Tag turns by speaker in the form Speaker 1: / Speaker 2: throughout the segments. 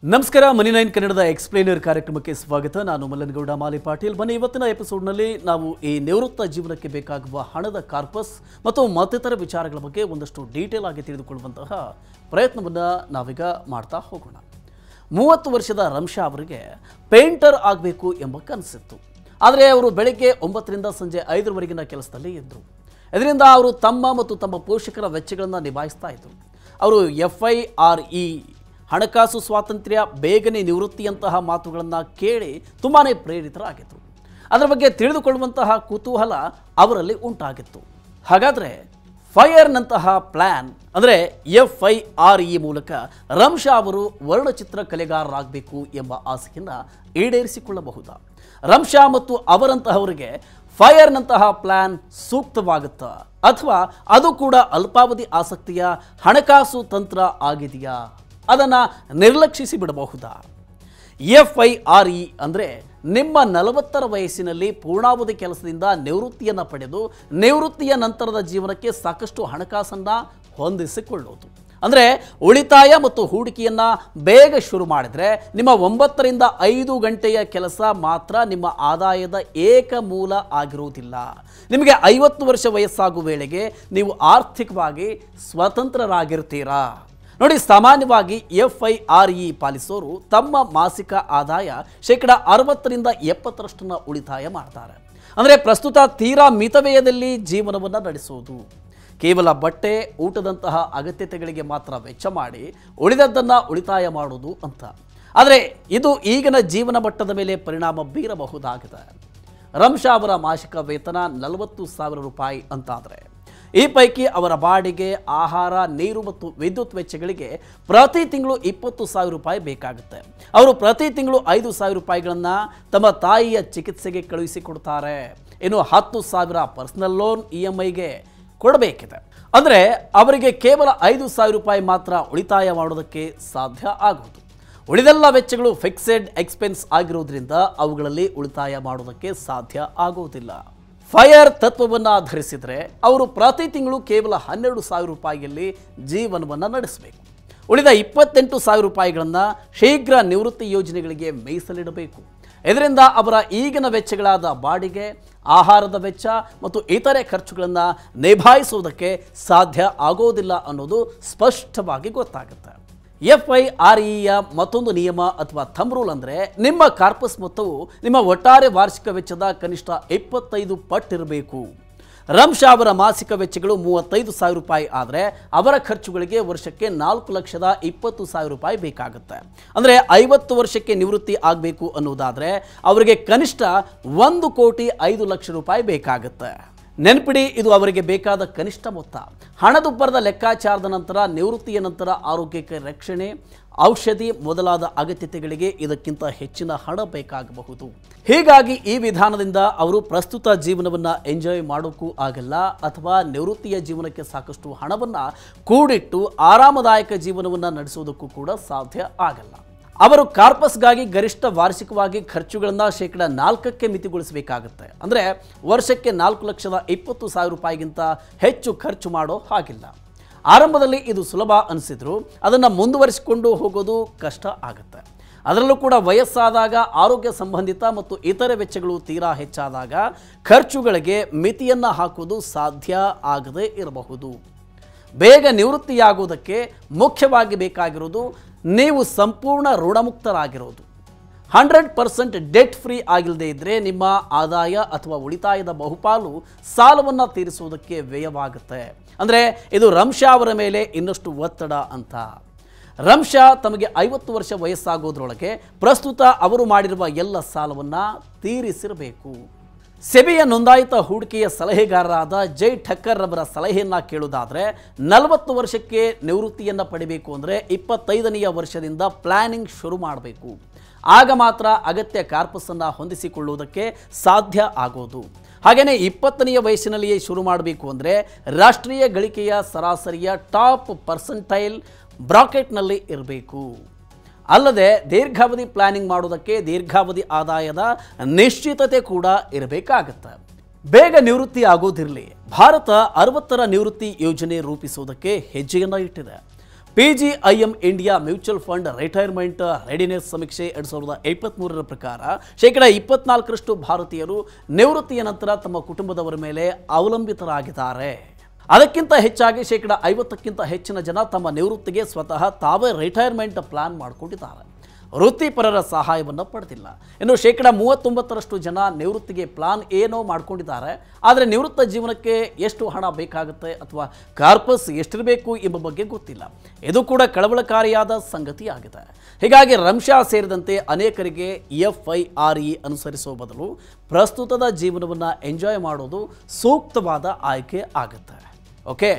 Speaker 1: ನಮಸ್ಕಾರ ಮನಿ 9 ಕನ್ನಡದ ಎಕ್ಸ್ಪ್ಲೇನರ್ ಕಾರ್ಯಕ್ರಮಕ್ಕೆ ಸ್ವಾಗತ. ನಾನು ಮಲ್ಲನಗೌಡ ಮಾಲಿ ಪಾಟೀಲ್. ಬನ್ನಿ, ಇವತ್ತಿನ ಎಪಿಸೋಡ್ನಲ್ಲಿ ನಾವು ಈ ನಿವೃತ್ತ ಜೀವನಕ್ಕೆ ಬೇಕಾಗುವ ಹಣದ ಕಾರ್ಪಸ್ ಮತ್ತು ಮತ್ತಿತರ ವಿಚಾರಗಳ ಬಗ್ಗೆ ಒಂದಷ್ಟು ಡೀಟೇಲ್ ಆಗಿ ತಿಳಿದುಕೊಳ್ಳುವಂತಹ ಪ್ರಯತ್ನವನ್ನು ನಾವೀಗ ಮಾಡ್ತಾ ಹೋಗೋಣ. 30 ವರ್ಷದ ರಮ್ಶಾ ಅವರಿಗೆ ಪೇಂಟರ್ ಆಗಬೇಕು ಎಂಬ ಕನಸಿತ್ತು. ಆದರೆ ಅವರು ಬೆಳಗ್ಗೆ 9ರಿಂದ ಸಂಜೆ 5ರವರೆಗಿನ ಕೆಲಸದಲ್ಲಿ ಇದ್ದರು. ಇದರಿಂದ ಅವರು ತಮ್ಮ ಮತ್ತು ತಮ್ಮ ಪೋಷಕರ ವೆಚ್ಚಗಳನ್ನು ನಿಭಾಯಿಸ್ತಾ ಇದ್ದರು. ಅವರು FIRE ಹಣಕಾಸು ಸ್ವಾತಂತ್ರ್ಯ, ಬೇಗನೆ ನಿವೃತ್ತಿಯಂತಹ ಮಾತುಗಳನ್ನು ಕೇಳಿ ತುಂಬಾ ಪ್ರೇರಿತರಾಗಿದ್ದರು. ಅದರ ಬಗ್ಗೆ ತಿಳಿದುಕೊಳ್ಳುವಂತಹ ಕುತೂಹಲ ಅವರಲ್ಲಿ ಉಂಟಾಗಿತ್ತು. ಹಾಗಾದರೆ ಫೈರ್ನಂತಹ ಪ್ಲ್ಯಾನ್ ಅಂದರೆ FIRE ಮೂಲಕ ರಮ್ಶಾ ಅವರು ವರ್ಣಚಿತ್ರ ಕಲೆಗಾರರಾಗಬೇಕು ಎಂಬ ಆಸೆಯನ್ನು ಈಡೇರಿಸಿಕೊಳ್ಳಬಹುದಾ? ರಮ್ಶಾ ಮತ್ತು ಅವರಂತಹವರಿಗೆ ಫೈರ್ನಂತಹ ಪ್ಲ್ಯಾನ್ ಸೂಕ್ತವಾಗುತ್ತಾ, ಅಥವಾ ಅದು ಕೂಡ ಅಲ್ಪಾವಧಿ ಆಸಕ್ತಿಯ ಹಣಕಾಸು ತಂತ್ರ ಆಗಿದೆಯಾ? ಅದನ್ನು ನಿರ್ಲಕ್ಷಿಸಿ ಬಿಡಬಹುದಾ? FIRE ಅಂದರೆ ನಿಮ್ಮ 40ರ ವಯಸ್ಸಿನಲ್ಲಿ ಪೂರ್ಣಾವಧಿ ಕೆಲಸದಿಂದ ನಿವೃತ್ತಿಯನ್ನು ಪಡೆದು ನಿವೃತ್ತಿಯ ನಂತರದ ಜೀವನಕ್ಕೆ ಸಾಕಷ್ಟು ಹಣಕಾಸನ್ನು ಹೊಂದಿಸಿಕೊಳ್ಳುವುದು. ಅಂದರೆ ಉಳಿತಾಯ ಮತ್ತು ಹೂಡಿಕೆಯನ್ನು ಬೇಗ ಶುರು ಮಾಡಿದರೆ ನಿಮ್ಮ 9ರಿಂದ 5 ಗಂಟೆಯ ಕೆಲಸ ಮಾತ್ರ ನಿಮ್ಮ ಆದಾಯದ ಏಕ ಮೂಲ ಆಗಿರುವುದಿಲ್ಲ. ನಿಮಗೆ 50 ವರ್ಷ ವಯಸ್ಸಾಗುವ ವೇಳೆಗೆ ನೀವು ಆರ್ಥಿಕವಾಗಿ ಸ್ವತಂತ್ರರಾಗಿರ್ತೀರಾ. ನೋಡಿ, ಸಾಮಾನ್ಯವಾಗಿ FIRE ಪಾಲಿಸೋರು ತಮ್ಮ ಮಾಸಿಕ ಆದಾಯ ಶೇಕಡ 60ರಿಂದ 70ರಷ್ಟನ್ನು ಉಳಿತಾಯ ಮಾಡ್ತಾರೆ. ಅಂದರೆ ಪ್ರಸ್ತುತ ತೀರಾ ಮಿತವ್ಯಯದಲ್ಲಿ ಜೀವನವನ್ನು ನಡೆಸುವುದು. ಕೇವಲ ಬಟ್ಟೆ, ಊಟದಂತಹ ಅಗತ್ಯತೆಗಳಿಗೆ ಮಾತ್ರ ವೆಚ್ಚ ಮಾಡಿ ಉಳಿದದ್ದನ್ನು ಉಳಿತಾಯ ಮಾಡುವುದು ಅಂತ. ಆದರೆ ಇದು ಈಗಿನ ಜೀವನ ಮಟ್ಟದ ಮೇಲೆ ಪರಿಣಾಮ ಬೀರಬಹುದಾಗಿದೆ. ರಮ್ಶಾ ಅವರ ಮಾಸಿಕ ವೇತನ 40,000 ರೂಪಾಯಿ ಅಂತಾದರೆ ಈ ಪೈಕಿ ಅವರ ಬಾಡಿಗೆ, ಆಹಾರ, ನೀರು ಮತ್ತು ವಿದ್ಯುತ್ ವೆಚ್ಚಗಳಿಗೆ ಪ್ರತಿ ತಿಂಗಳು 20,000 ರೂಪಾಯಿ ಬೇಕಾಗುತ್ತೆ. ಅವರು ಪ್ರತಿ ತಿಂಗಳು 5,000 ರೂಪಾಯಿಗಳನ್ನು ತಮ್ಮ ತಾಯಿಯ ಚಿಕಿತ್ಸೆಗೆ ಕಳುಹಿಸಿಕೊಡ್ತಾರೆ. ಇನ್ನು 10,000 ಪರ್ಸನಲ್ ಲೋನ್ EMIಗೆ ಕೊಡಬೇಕಿದೆ. ಅಂದರೆ ಅವರಿಗೆ ಕೇವಲ 5,000 ರೂಪಾಯಿ ಮಾತ್ರ ಉಳಿತಾಯ ಮಾಡೋದಕ್ಕೆ ಸಾಧ್ಯ ಆಗುವುದು. ಉಳಿದೆಲ್ಲ ವೆಚ್ಚಗಳು ಫಿಕ್ಸೆಡ್ ಎಕ್ಸ್ಪೆನ್ಸ್ ಆಗಿರೋದ್ರಿಂದ ಅವುಗಳಲ್ಲಿ ಉಳಿತಾಯ ಮಾಡೋದಕ್ಕೆ ಸಾಧ್ಯ ಆಗುವುದಿಲ್ಲ. ಫೈರ್ ತತ್ವವನ್ನು ಆಧರಿಸಿದರೆ ಅವರು ಪ್ರತಿ ತಿಂಗಳು ಕೇವಲ 12,000 ರೂಪಾಯಿಯಲ್ಲಿ ಜೀವನವನ್ನು ನಡೆಸಬೇಕು. ಉಳಿದ 28,000 ರೂಪಾಯಿಗಳನ್ನು ಶೀಘ್ರ ನಿವೃತ್ತಿ ಯೋಜನೆಗಳಿಗೆ ಮೀಸಲಿಡಬೇಕು. ಇದರಿಂದ ಅವರ ಈಗಿನ ವೆಚ್ಚಗಳಾದ ಬಾಡಿಗೆ, ಆಹಾರದ ವೆಚ್ಚ ಮತ್ತು ಇತರೆ ಖರ್ಚುಗಳನ್ನು ನಿಭಾಯಿಸುವುದಕ್ಕೆ ಸಾಧ್ಯ ಆಗೋದಿಲ್ಲ ಅನ್ನೋದು ಸ್ಪಷ್ಟವಾಗಿ ಗೊತ್ತಾಗುತ್ತೆ. FIREಯ ಮತ್ತೊಂದು ನಿಯಮ ಅಥವಾ ಥಂಬ್ ರೂಲ್ ಅಂದರೆ ನಿಮ್ಮ ಕಾರ್ಪಸ್ ಮೊತ್ತವು ನಿಮ್ಮ ಒಟ್ಟಾರೆ ವಾರ್ಷಿಕ ವೆಚ್ಚದ ಕನಿಷ್ಠ 25 ಪಟ್ಟಿರಬೇಕು. ರಮ್ಶಾ ಅವರ ಮಾಸಿಕ ವೆಚ್ಚಗಳು 35,000 ರೂಪಾಯಿ ಆದರೆ ಅವರ ಖರ್ಚುಗಳಿಗೆ ವರ್ಷಕ್ಕೆ 4,20,000 ರೂಪಾಯಿ ಬೇಕಾಗುತ್ತೆ. ಅಂದರೆ 50 ವರ್ಷಕ್ಕೆ ನಿವೃತ್ತಿ ಆಗಬೇಕು ಅನ್ನೋದಾದರೆ ಅವರಿಗೆ ಕನಿಷ್ಠ 1,05,00,000 ರೂಪಾಯಿ ಬೇಕಾಗುತ್ತೆ. ನೆನಪಿಡಿ, ಇದು ಅವರಿಗೆ ಬೇಕಾದ ಕನಿಷ್ಠ ಮೊತ್ತ. ಹಣದುಬ್ಬರದ ಲೆಕ್ಕಾಚಾರದ ನಂತರ ನಿವೃತ್ತಿಯ ನಂತರ ಆರೋಗ್ಯಕ್ಕೆ ರಕ್ಷಣೆ, ಔಷಧಿ ಮೊದಲಾದ ಅಗತ್ಯತೆಗಳಿಗೆ ಇದಕ್ಕಿಂತ ಹೆಚ್ಚಿನ ಹಣ ಬೇಕಾಗಬಹುದು. ಹೀಗಾಗಿ ಈ ವಿಧಾನದಿಂದ ಅವರು ಪ್ರಸ್ತುತ ಜೀವನವನ್ನು ಎಂಜಾಯ್ ಮಾಡೋಕ್ಕೂ ಆಗಲ್ಲ, ಅಥವಾ ನಿವೃತ್ತಿಯ ಜೀವನಕ್ಕೆ ಸಾಕಷ್ಟು ಹಣವನ್ನು ಕೂಡಿಟ್ಟು ಆರಾಮದಾಯಕ ಜೀವನವನ್ನು ನಡೆಸೋದಕ್ಕೂ ಕೂಡ ಸಾಧ್ಯ ಆಗಲ್ಲ. ಅವರು ಕಾರ್ಪಸ್ಗಾಗಿ ಗರಿಷ್ಠ ವಾರ್ಷಿಕವಾಗಿ ಖರ್ಚುಗಳನ್ನು ಶೇಕಡ 4ಕ್ಕೆ ಮಿತಿಗೊಳಿಸಬೇಕಾಗುತ್ತೆ. ಅಂದರೆ ವರ್ಷಕ್ಕೆ 4,20,000 ರೂಪಾಯಿಗಿಂತ ಹೆಚ್ಚು ಖರ್ಚು ಮಾಡೋ ಹಾಗಿಲ್ಲ. ಆರಂಭದಲ್ಲಿ ಇದು ಸುಲಭ ಅನಿಸಿದ್ರು ಅದನ್ನು ಮುಂದುವರಿಸಿಕೊಂಡು ಹೋಗೋದು ಕಷ್ಟ ಆಗುತ್ತೆ. ಅದರಲ್ಲೂ ಕೂಡ ವಯಸ್ಸಾದಾಗ, ಆರೋಗ್ಯ ಸಂಬಂಧಿತ ಮತ್ತು ಇತರೆ ವೆಚ್ಚಗಳು ತೀರಾ ಹೆಚ್ಚಾದಾಗ ಖರ್ಚುಗಳಿಗೆ ಮಿತಿಯನ್ನು ಹಾಕುವುದು ಸಾಧ್ಯ ಆಗದೇ ಇರಬಹುದು. ಬೇಗ ನಿವೃತ್ತಿಯಾಗುವುದಕ್ಕೆ ಮುಖ್ಯವಾಗಿ ಬೇಕಾಗಿರೋದು ನೀವು ಸಂಪೂರ್ಣ ಋಣಮುಕ್ತರಾಗಿರೋದು. 100% ಡೆಟ್ ಫ್ರೀ ಆಗಿಲ್ಲದೆ ಇದ್ದರೆ ನಿಮ್ಮ ಆದಾಯ ಅಥವಾ ಉಳಿತಾಯದ ಬಹುಪಾಲು ಸಾಲವನ್ನು ತೀರಿಸುವುದಕ್ಕೆ ವ್ಯಯವಾಗುತ್ತೆ. ಅಂದರೆ ಇದು ರಮ್ಶಾ ಅವರ ಮೇಲೆ ಇನ್ನಷ್ಟು ಒತ್ತಡ ಅಂತ. ರಮ್ಶಾ ತಮಗೆ 50 ವರ್ಷ ವಯಸ್ಸಾಗೋದ್ರೊಳಗೆ ಪ್ರಸ್ತುತ ಅವರು ಮಾಡಿರುವ ಎಲ್ಲ ಸಾಲವನ್ನು ತೀರಿಸಿರಬೇಕು. ಸೆಬಿಯ ನೋಂದಾಯಿತ ಹೂಡಿಕೆಯ ಸಲಹೆಗಾರರಾದ ಜೈ ಠಕ್ಕರ್ ಅವರ ಸಲಹೆಯನ್ನು ಕೇಳುವುದಾದರೆ 40 ವರ್ಷಕ್ಕೆ ನಿವೃತ್ತಿಯನ್ನು ಪಡಿಬೇಕು ಅಂದರೆ 25ನೆಯ ವರ್ಷದಿಂದ ಪ್ಲಾನಿಂಗ್ ಶುರು ಮಾಡಬೇಕು. ಆಗ ಮಾತ್ರ ಅಗತ್ಯ ಕಾರ್ಪಸನ್ನು ಹೊಂದಿಸಿಕೊಳ್ಳುವುದಕ್ಕೆ ಸಾಧ್ಯ ಆಗೋದು. ಹಾಗೆಯೇ 20ನೆಯ ವಯಸ್ಸಿನಲ್ಲಿಯೇ ಶುರು ಮಾಡಬೇಕು ಅಂದರೆ ರಾಷ್ಟ್ರೀಯ ಗಳಿಕೆಯ ಸರಾಸರಿಯ ಟಾಪ್ ಪರ್ಸೆಂಟೈಲ್ ಬ್ರಾಕೆಟ್ನಲ್ಲಿ ಇರಬೇಕು. ಅಲ್ಲದೆ ದೀರ್ಘಾವಧಿ ಪ್ಲಾನಿಂಗ್ ಮಾಡೋದಕ್ಕೆ ದೀರ್ಘಾವಧಿ ಆದಾಯದ ನಿಶ್ಚಿತತೆ ಕೂಡ ಇರಬೇಕಾಗುತ್ತೆ. ಬೇಗ ನಿವೃತ್ತಿ ಆಗೋದಿರಲಿ, ಭಾರತ 60ರ ನಿವೃತ್ತಿ ಯೋಜನೆ ರೂಪಿಸುವುದಕ್ಕೆ ಹೆಜ್ಜೆಯನ್ನು ಇಟ್ಟಿದೆ. PGIM India mutual fund retirement readiness ಸಮೀಕ್ಷೆ 2023ರ ಪ್ರಕಾರ 24% ಭಾರತೀಯರು ನಿವೃತ್ತಿಯ ನಂತರ ತಮ್ಮ ಕುಟುಂಬದವರ ಮೇಲೆ ಅವಲಂಬಿತರಾಗಿದ್ದಾರೆ. ಅದಕ್ಕಿಂತ ಹೆಚ್ಚಾಗಿ 50ಕ್ಕಿಂತ ಹೆಚ್ಚಿನ ಜನ ತಮ್ಮ ನಿವೃತ್ತಿಗೆ ಸ್ವತಃ ತಾವೇ ರಿಟೈರ್ಮೆಂಟ್ ಪ್ಲಾನ್ ಮಾಡಿಕೊಂಡಿದ್ದಾರೆ. ವೃತ್ತಿಪರರ ಸಹಾಯವನ್ನು ಪಡೆದಿಲ್ಲ. ಇನ್ನು 39% ಜನ ನಿವೃತ್ತಿಗೆ ಪ್ಲಾನ್ ಏನೋ ಮಾಡ್ಕೊಂಡಿದ್ದಾರೆ, ಆದರೆ ನಿವೃತ್ತ ಜೀವನಕ್ಕೆ ಎಷ್ಟು ಹಣ ಬೇಕಾಗುತ್ತೆ ಅಥವಾ ಕಾರ್ಪಸ್ ಎಷ್ಟಿರಬೇಕು ಎಂಬ ಬಗ್ಗೆ ಗೊತ್ತಿಲ್ಲ. ಇದು ಕೂಡ ಕಳವಳಕಾರಿಯಾದ ಸಂಗತಿಯಾಗಿದೆ. ಹೀಗಾಗಿ ರಮ್ಶಾ ಸೇರಿದಂತೆ ಅನೇಕರಿಗೆ FIRE ಅನುಸರಿಸುವ ಬದಲು ಪ್ರಸ್ತುತದ ಜೀವನವನ್ನು ಎಂಜಾಯ್ ಮಾಡೋದು ಸೂಕ್ತವಾದ ಆಯ್ಕೆ ಆಗುತ್ತೆ. ಓಕೆ,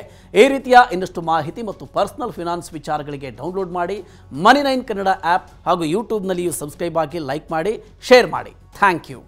Speaker 1: ಈ ರೀತಿಯ ಇನ್ನಷ್ಟು ಮಾಹಿತಿ ಮತ್ತು ಪರ್ಸನಲ್ ಫಿನಾನ್ಸ್ ವಿಚಾರಗಳಿಗೆ ಡೌನ್ಲೋಡ್ ಮಾಡಿ Money9 ಕನ್ನಡ ಆ್ಯಪ್ ಹಾಗೂ ಯೂಟ್ಯೂಬ್ನಲ್ಲಿಯೂ ಸಬ್ಸ್ಕ್ರೈಬ್ ಆಗಿ, ಲೈಕ್ ಮಾಡಿ, ಶೇರ್ ಮಾಡಿ. Thank you.